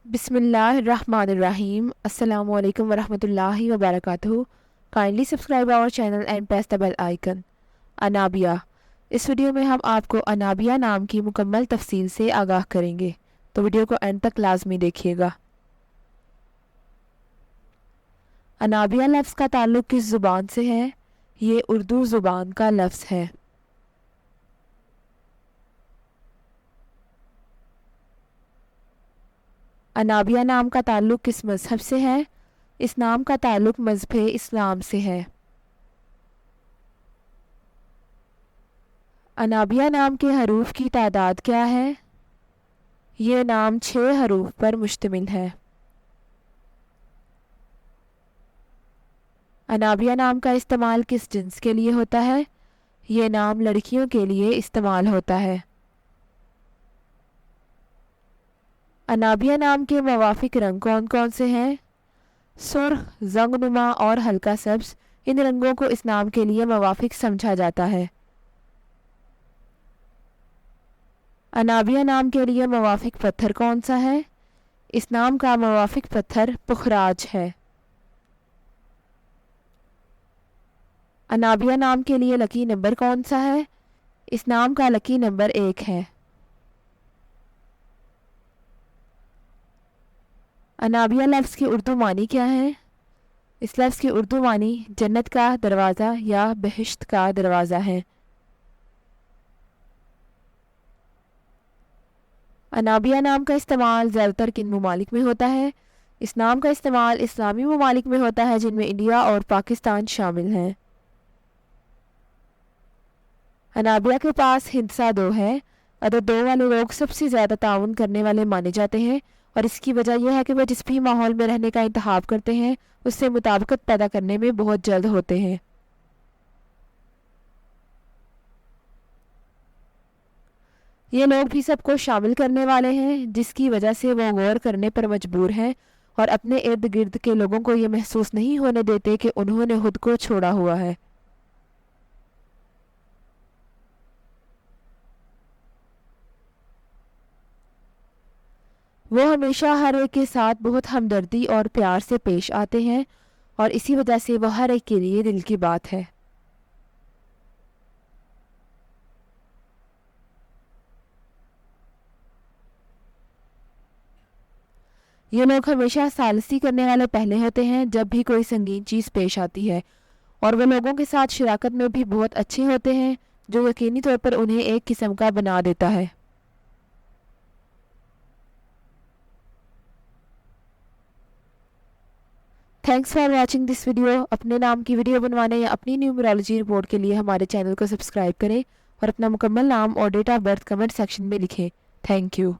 بسم اللہ الرحمن الرحیم. السلام علیکم ورحمۃ اللہ وبرکاتہ. Kindly subscribe our channel and press the bell icon. Anabia. اس ویڈیو میں ہم آپ کو انابیہ نام کی مکمل تفصیل سے آگاہ کریں گے، تو ویڈیو کو اینڈ تک لازمی دیکھیے گا. انابیہ لفظ کا تعلق کس زبان سے ہے؟ یہ اردو زبان کا لفظ ہے. انابیہ نام کا تعلق کس مذہب سے ہے؟ اس نام کا تعلق مذہب اسلام سے ہے. انابیہ نام کے حروف کی تعداد کیا ہے؟ یہ نام 6 حروف پر مشتمل ہے. انابیہ نام کا استعمال کس جنس کے لیے ہوتا ہے؟ یہ نام لڑکیوں کے لیے استعمال ہوتا ہے. انابیہ نام کے موافق رنگ کون کون سے ہیں؟ سرخ، زنگ نما اور ہلکا سبز ان رنگوں کو اس نام کے لیے موافق سمجھا جاتا ہے. انابیہ نام کے لیے موافق پتھر کون سا ہے؟ اس نام کا موافق پتھر پخراج ہے. انابیہ نام کے لیے لکی نمبر کون سا ہے؟ اس نام کا لکی نمبر 1 ہے. انابیہ لفظ کی اردو معنی کیا ہے؟ اس لفظ کی اردو معنی جنت کا دروازہ یا بہشت کا دروازہ ہے. انابیہ نام کا استعمال زیادہ تر کن ممالک میں ہوتا ہے؟ اس نام کا استعمال اسلامی ممالک میں ہوتا ہے، جن میں انڈیا اور پاکستان شامل ہیں. انابیہ کے پاس ہندسہ 2 ہے. عدد 2 والے لوگ سب سے زیادہ تعاون کرنے والے مانے جاتے ہیں، اور اس کی وجہ یہ ہے کہ وہ جس بھی ماحول میں رہنے کا انتخاب کرتے ہیں اس سے مطابقت پیدا کرنے میں بہت جلد ہوتے ہیں. یہ لوگ بھی سب کو شامل کرنے والے ہیں، جس کی وجہ سے وہ غور کرنے پر مجبور ہیں اور اپنے ارد گرد کے لوگوں کو یہ محسوس نہیں ہونے دیتے کہ انہوں نے خود کو چھوڑا ہوا ہے. وہ ہمیشہ ہر ایک کے ساتھ بہت ہمدردی اور پیار سے پیش آتے ہیں، اور اسی وجہ سے وہ ہر ایک کے لیے دل کی بات ہے. یہ لوگ ہمیشہ ثالثی کرنے والے پہلے ہوتے ہیں جب بھی کوئی سنگین چیز پیش آتی ہے، اور وہ لوگوں کے ساتھ شراکت میں بھی بہت اچھے ہوتے ہیں، جو یقینی طور پر انہیں ایک قسم کا بنا دیتا ہے. Thanks for watching this video. اپنے نام کی ویڈیو بنوانے یا اپنی نیومرالوجی رپورٹ کے لیے ہمارے چینل کو سبسکرائب کریں اور اپنا مکمل نام اور date of birth comment section میں لکھیں. Thank you.